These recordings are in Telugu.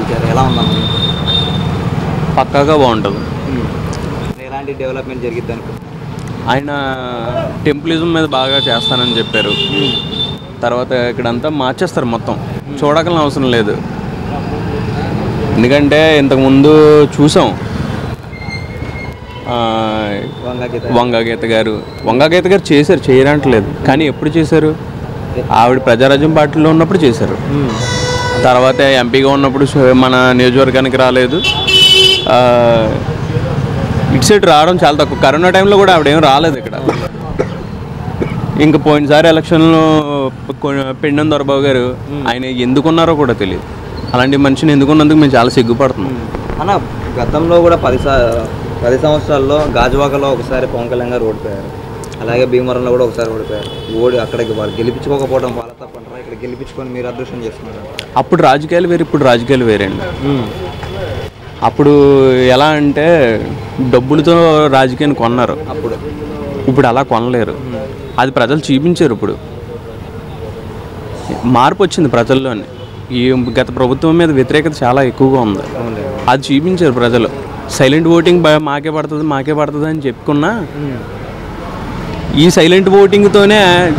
పరిపాలించారు, ఎలా ఉందన్న? పక్కాగా బాగుంటుంది. ఎలాంటి డెవలప్మెంట్ జరిగిద్ది అనుకుంటున్నారు? ఆయన టెంపులిజం మీద బాగా చేస్తానని చెప్పారు. తర్వాత ఇక్కడంతా మార్చేస్తారు మొత్తం, చూడగలని అవసరం లేదు. ఎందుకంటే ఇంతకుముందు చూసాం వంగగీత గారు చేశారు, చేయరంటలేదు, కానీ ఎప్పుడు చేశారు? ఆవిడ ప్రజారాజ్యం పార్టీలో ఉన్నప్పుడు చేశారు. తర్వాత ఎంపీగా ఉన్నప్పుడు మన నియోజకవర్గానికి రాలేదు. ఇటు సైడ్ రావడం చాలా తక్కువ. కరోనా టైంలో కూడా ఆవిడేం రాలేదు ఇక్కడ. ఇంకా పోయినసారి ఎలక్షన్లో పెండెం దొరబాబు గారు, ఆయన ఎందుకున్నారో కూడా తెలియదు. అలాంటి మనిషిని ఎందుకున్నందుకు మేము చాలా సిగ్గుపడుతున్నాం అన్న. గతంలో కూడా 10 సంవత్సరాల్లో గాజువాకలో ఒకసారి పవన్ కళ్యాణ్ గారు ఓడిపోయారు, అలాగే భీమవరంలో కూడా ఒకసారి ఓడిపోయారు. అక్కడికి వాళ్ళు గెలిపించుకోకపోవడం వాళ్ళ తప్పంటారా? ఇక్కడ గెలిపించుకొని మీరు అదృష్టం చేస్తున్నారు. అప్పుడు రాజకీయాలు వేరు, ఇప్పుడు రాజకీయాలు వేరండి. అప్పుడు ఎలా అంటే డబ్బులతో రాజకీయాన్ని కొన్నారు, ఇప్పుడు అలా కొనలేరు. అది ప్రజలు చూపించారు. ఇప్పుడు మార్పు వచ్చింది ప్రజల్లోని. ఈ గత ప్రభుత్వం మీద వ్యతిరేకత చాలా ఎక్కువగా ఉంది, అది చూపించారు ప్రజలు. సైలెంట్ ఓటింగ్ మాకే పడుతుంది అని చెప్పుకున్నా ఈ సైలెంట్ ఓటింగ్తోనే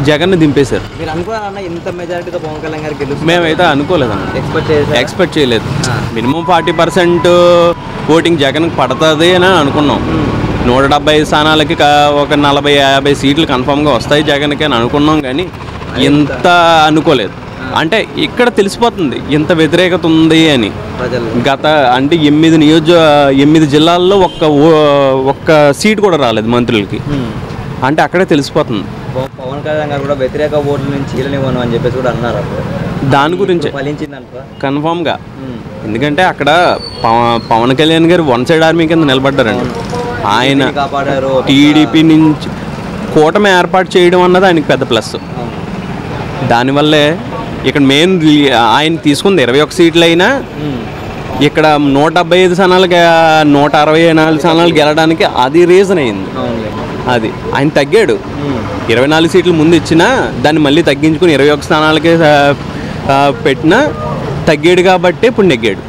జగన్ దింపేశారు. మీరు అనుకున్నారన్న ఇంత మెజారిటీతో పవన్ కళ్యాణ్ గారు గెలుస్తారు? మేమైతే అనుకోలేదన్న, ఎక్స్పెక్ట్ చేయలేదు. మినిమం 40% ఓటింగ్ జగన్కి పడుతుంది అని అనుకున్నాం. 175 స్థానాలకి ఒక 40-50 సీట్లు కన్ఫామ్గా వస్తాయి జగన్కి అని అనుకున్నాం, కానీ ఇంత అనుకోలేదు. అంటే ఇక్కడ తెలిసిపోతుంది ఇంత వ్యతిరేకత ఉంది అని. గత అంటే 8 జిల్లాల్లో ఒక్క సీట్ కూడా రాలేదు మంత్రులకి. అంటే అక్కడే తెలిసిపోతుంది. పవన్ కళ్యాణ్ గారు కూడా వ్యతిరేక ఓట్ల నుంచి చీలనివ్వను అని చెప్పేసి కూడా అన్నారు. దాని గురించి కన్ఫామ్గా. ఎందుకంటే అక్కడ పవన్ కళ్యాణ్ గారు వన్ సైడ్ ఆర్మీ కింద నిలబడ్డారండి. ఆయన టీడీపీ నుంచి కూటమి ఏర్పాటు చేయడం అన్నది ఆయనకి పెద్ద ప్లస్. దానివల్లే ఇక్కడ మెయిన్ ఆయన తీసుకుంది 21 సీట్లు అయినా ఇక్కడ 175 స్థానాలకి 164 స్థానాలు గెలడానికి అది రీజన్ అయింది. అది ఆయన తగ్గాడు. 24 సీట్లు ముందు ఇచ్చినా దాన్ని మళ్ళీ తగ్గించుకుని 21 స్థానాలకే పెట్టినా తగ్గాడు కాబట్టి ఇప్పుడు నెగ్గాడు.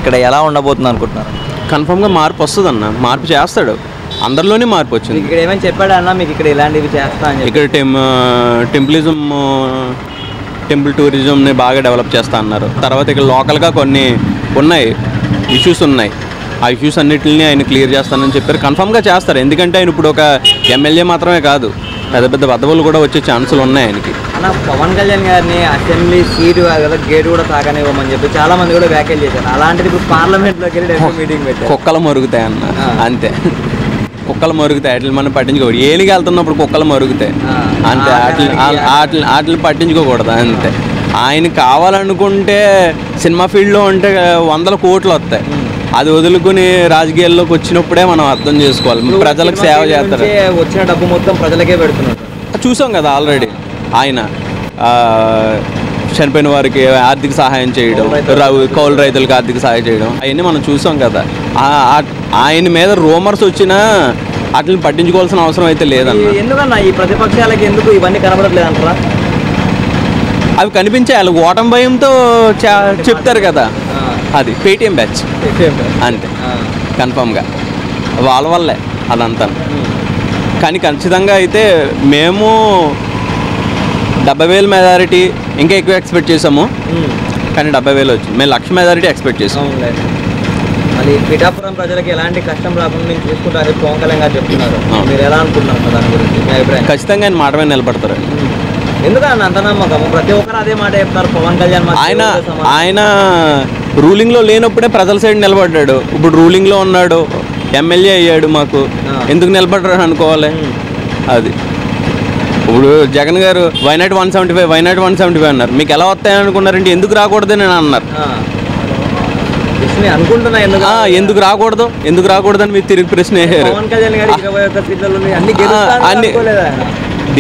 ఇక్కడ ఎలా ఉండబోతుంది అనుకుంటున్నారు? కన్ఫామ్గా మార్పు వస్తుంది అన్న, మార్పు చేస్తాడు. అందరిలోనే మార్పు వచ్చింది. ఇక్కడ ఏమైనా చెప్పాడు అన్న మీకు ఇక్కడ ఇలాంటివి చేస్తా అని? ఇక్కడ టెంపుల్ టూరిజంని బాగా డెవలప్ చేస్తా అన్నారు. తర్వాత ఇక్కడ లోకల్గా కొన్ని ఇష్యూస్ ఉన్నాయి. ఆ ఇష్యూస్ అన్నిటిని ఆయన క్లియర్ చేస్తానని చెప్పారు. కన్ఫామ్గా చేస్తారు. ఎందుకంటే ఆయన ఇప్పుడు ఒక ఎమ్మెల్యే మాత్రమే కాదు, పెద్ద పెద్ద పదవులు కూడా వచ్చే ఛాన్సులు ఉన్నాయి ఆయనకి. అన్న పవన్ కళ్యాణ్ గారిని అసెంబ్లీ సీటు కదా గేటు కూడా తాకనివ్వమని చెప్పి చాలా మంది కూడా వ్యాఖ్యలు చేశారు. అలాంటిది ఇప్పుడు పార్లమెంట్లోకి వెళ్ళి మీటింగ్ పెట్టారు. కుక్కలు మరుగుతాయి అన్న, అంతే. కుక్కలు మరుగుతాయి, వాటిని మనం పట్టించుకోకూడదు. ఏలికి వెళ్తున్నప్పుడు కుక్కలు మరుగుతాయి అంతే, వాటిని పట్టించుకోకూడదు అంతే. ఆయన కావాలనుకుంటే సినిమా ఫీల్డ్లో ఉంటే 100 కోట్లు వస్తాయి. అది వదులుకుని రాజకీయాల్లోకి వచ్చినప్పుడే మనం అర్థం చేసుకోవాలి. ప్రజలకు సేవ చేస్తారు. వచ్చిన డబ్బు మొత్తం ప్రజలకే పెడుతున్నారు. చూసాం కదా ఆల్రెడీ. ఆయన చనిపోయిన వారికి ఆర్థిక సహాయం చేయడం, కౌలు రైతులకు ఆర్థిక సహాయం చేయడం, అవన్నీ మనం చూసాం కదా. ఆయన మీద రూమర్స్ వచ్చినా వాటిని పట్టించుకోవాల్సిన అవసరం అయితే లేదన్న. ఎందుకన్నా ఈ ప్రతిపక్షాలకి ఎందుకు ఇవన్నీ కనబడట్లేదు అంటారా? అవి కనిపించాయి, వాళ్ళకి ఓటమి భయంతో చెప్తారు కదా. అది పేటీఎం బ్యాచ్ అంతే, కన్ఫామ్గా వాళ్ళ వల్లే అదంతా. కానీ ఖచ్చితంగా అయితే మేము 70,000 మెజారిటీ ఇంకా ఎక్కువ ఎక్స్పెక్ట్ చేసాము, కానీ 70,000 వచ్చింది. మేము 1,00,000 మెజారిటీ ఎక్స్పెక్ట్ చేసాము. మళ్ళీ పిఠాపురం ప్రజలకి ఎలాంటి కష్టం రాకుండా నేను చూసుకుంటారు పవన్ కళ్యాణ్ గారు చెప్తున్నారు. మీరు ఎలా అనుకుంటున్నారు దాని గురించి మీ అభిప్రాయం? ఖచ్చితంగా ఆయన మాట మీద నిలబడతారు. ఎందుకన్నా అంత నమ్మకం? ప్రతి ఒక్కరు అదే మాట చెప్తారు. పవన్ కళ్యాణ్ ఆయన రూలింగ్లో లేనప్పుడే ప్రజల సైడ్ నిలబడ్డాడు. ఇప్పుడు రూలింగ్లో ఉన్నాడు, ఎమ్మెల్యే అయ్యాడు, మాకు ఎందుకు నిలబడ్డాడు అనుకోవాలి. అది ఇప్పుడు జగన్ గారు వైనాట్ 175 అన్నారు. మీకు ఎలా వస్తాయని అనుకున్నారంటే ఎందుకు రాకూడదని అన్నారు. ఎందుకు రాకూడదని మీరు తిరిగి ప్రశ్న వేసారు.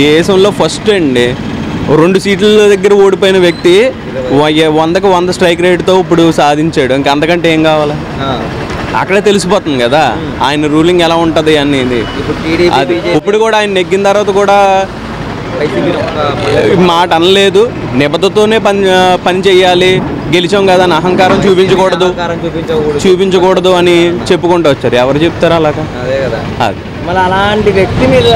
దేశంలో ఫస్ట్ అండి 2 సీట్ల దగ్గర ఓడిపోయిన వ్యక్తి 100కి 100 స్ట్రైక్ రేట్తో ఇప్పుడు సాధించాడు. ఇంకా అంతకంటే ఏం కావాలి? అక్కడే తెలిసిపోతుంది కదా ఆయన రూలింగ్ ఎలా ఉంటుంది అనేది. అది ఇప్పుడు కూడా ఆయన నెగ్గిన తర్వాత కూడా మాట అనలేదు, నిబద్ధతోనే పని చేయాలి, గెలిచాం కదా అని అహంకారం చూపించకూడదు అని చెప్పుకుంటూ వచ్చారు. ఎవరు చెప్తారు అలాగా? అదే కదా. అది మళ్ళీ అలాంటి వ్యక్తి మీద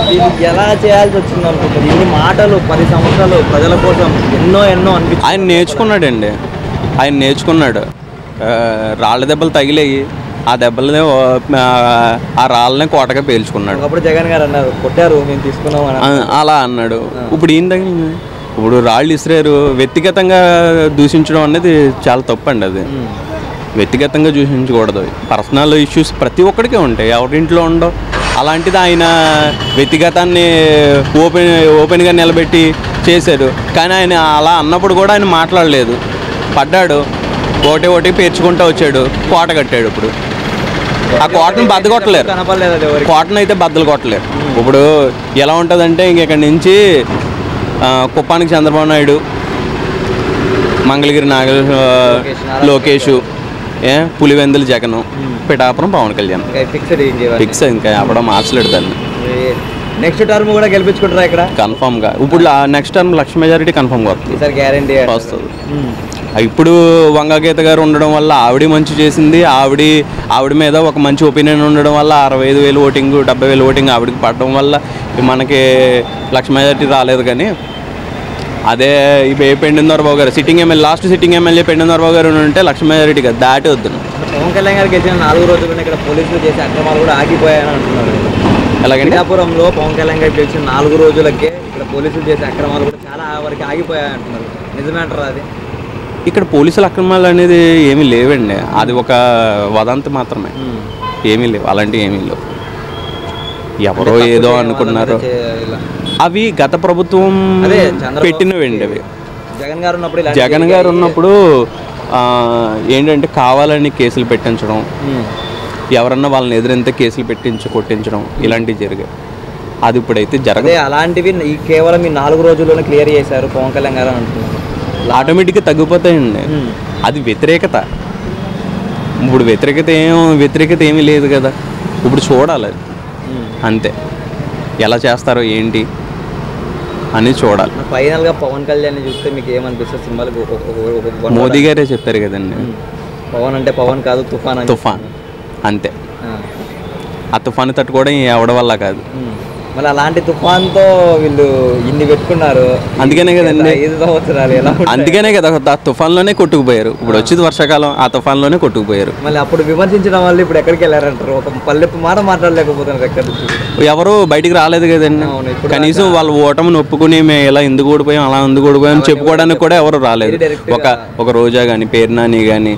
దీనికి ఎలా చేయాల్సి వచ్చింది అనుకుంటుంది? ఇన్ని మాటలు 10 సంవత్సరాలు ప్రజల కోసం ఎన్నో అనిపించింది. ఆయన నేర్చుకున్నాడండి. ఆయన నేర్చుకున్నాడు. రాళ్ళ దెబ్బలు తగిలేయి, ఆ దెబ్బలనే ఆ రాళ్ళనే కోటగా పేల్చుకున్నాడు. అప్పుడు జగన్ గారు అన్నారు కొట్టారు మేము తీసుకున్నాం అలా అన్నాడు. ఇప్పుడు ఏం తగిలింది? ఇప్పుడు రాళ్ళు ఇసిరారు. వ్యక్తిగతంగా దూషించడం అనేది చాలా తప్పండి. అది వ్యక్తిగతంగా దూషించకూడదు. పర్సనల్ ఇష్యూస్ ప్రతి ఒక్కడికే ఉంటాయి, ఎవరింట్లో ఉండవు. అలాంటిది ఆయన వ్యక్తిగతాన్ని ఓపెన్గా నిలబెట్టి చేశారు. కానీ ఆయన అలా అన్నప్పుడు కూడా ఆయన మాట్లాడలేదు, పడ్డాడు, ఒకటి పేర్చుకుంటూ వచ్చాడు, కోట కట్టాడు. ఇప్పుడు ఆ కోటను బద్దగొట్టలేరు, కోటను అయితే బద్దలు కొట్టలేరు. ఇప్పుడు ఎలా ఉంటుందంటే ఇంకెక్కడి నుంచి కుప్పానికి చంద్రబాబు నాయుడు, మంగళగిరి లోకేష్, పులివెందులు జగన్, పిఠాపురం పవన్ కళ్యాణ్ ఫిక్స్. ఇంకా అప్పుడు మార్చలేడు దాన్ని. నెక్స్ట్ టర్మ్ కూడా గెలిపించుకుంటారా ఇక్కడ కన్ఫామ్గా? ఇప్పుడు నెక్స్ట్ టర్మ్ లక్ష మెజారిటీ కన్ఫామ్గా వస్తుంది, గ్యారంటీ వస్తుంది. ఇప్పుడు వంగగీత గారు ఉండడం వల్ల ఆవిడ మంచి చేసింది. ఆవిడ మీద ఒక మంచి ఒపీనియన్ ఉండడం వల్ల 65,000 ఓటింగ్ 70,000 ఓటింగ్ ఆవిడకి పడడం వల్ల మనకి లక్ష మెజారిటీ రాలేదు. కానీ అదే పెండిందరబాబు గారు లాస్ట్ సిట్టింగ్ ఎమ్మెల్యే పెండిందరబాబు గారు ఉంటే లక్ష మెజారిటీగా దాటి వద్దు. పవన్ కళ్యాణ్ గారు గెలిచిన 4 రోజుల్లోనే ఇక్కడ పోలీసులు చేసే అక్రమాలు కూడా ఆగిపోయాయని అంటున్నారు. అలాగే పిఠాపురంలో పవన్ కళ్యాణ్ గారు గెలిచిన 4 రోజులకే ఇక్కడ పోలీసులు చేసే అక్రమాలు కూడా చాలా వరకు ఆగిపోయాయి అంటున్నారు. నిజమే అంటారా అది? ఇక్కడ పోలీసుల అక్రమాలు అనేది ఏమీ లేవండి. అది ఒక వదంతి మాత్రమే, ఏమీ లేవు, అలాంటివి ఏమీ లేవు. ఎవరో ఏదో అనుకున్నారు. అవి గత ప్రభుత్వం పెట్టినవండి. అవి జగన్ గారు ఉన్నప్పుడు ఏంటంటే కావాలని కేసులు పెట్టించడం, ఎవరన్నా వాళ్ళని ఎదురంతే కేసులు కొట్టించడం ఇలాంటివి జరిగాయి. అది ఇప్పుడైతే జరగదు. అలాంటివి కేవలం ఈ 4 రోజుల్లోనే క్లియర్ చేశారు పవన్ కళ్యాణ్ గారు అంటున్నారు. ఆటోమేటిక్గా తగ్గిపోతాయండి. అది వ్యతిరేకత. ఇప్పుడు వ్యతిరేకత ఏమీ లేదు కదా. ఇప్పుడు చూడాలి అంతే, ఎలా చేస్తారో ఏంటి అని చూడాలి. ఫైనల్గా పవన్ కళ్యాణ్ చూస్తే మీకు ఏమనిపిస్తుంది? సింబాలిక్ మోదీ గారే చెప్పారు కదండి, పవన్ అంటే పవన్ కాదు తుఫాన్ అంతే. ఆ తుఫాను తట్టుకోవడం ఎవడి వల్ల కాదు. మళ్ళీ అలాంటి తుఫాన్తో వీళ్ళు ఇన్ని పెట్టుకున్నారు. అందుకనే కదండి, 5 సంవత్సరాలు ఎలా, అందుకనే కదా ఆ తుఫాన్లోనే కొట్టుకుపోయారు. ఇప్పుడు వచ్చేది వర్షాకాలం, ఆ తుఫాన్లోనే కొట్టుకుపోయారు. మళ్ళీ అప్పుడు విమర్శించడం వల్ల ఇప్పుడు ఎక్కడికి వెళ్ళారంటారు? ఒక పల్లెపు మాట మాట్లాడలేకపోతున్నారు. ఎక్కడి నుంచి ఎవరు బయటికి రాలేదు కదండి. కనీసం వాళ్ళు ఓటమిని ఒప్పుకుని మేము ఇలా ఎందుకు ఓడిపోయాం, అలా ఎందుకు ఓడిపోయాం చెప్పుకోవడానికి కూడా ఎవరు రాలేదు. ఒక రోజా కానీ, పేర్నాని కానీ,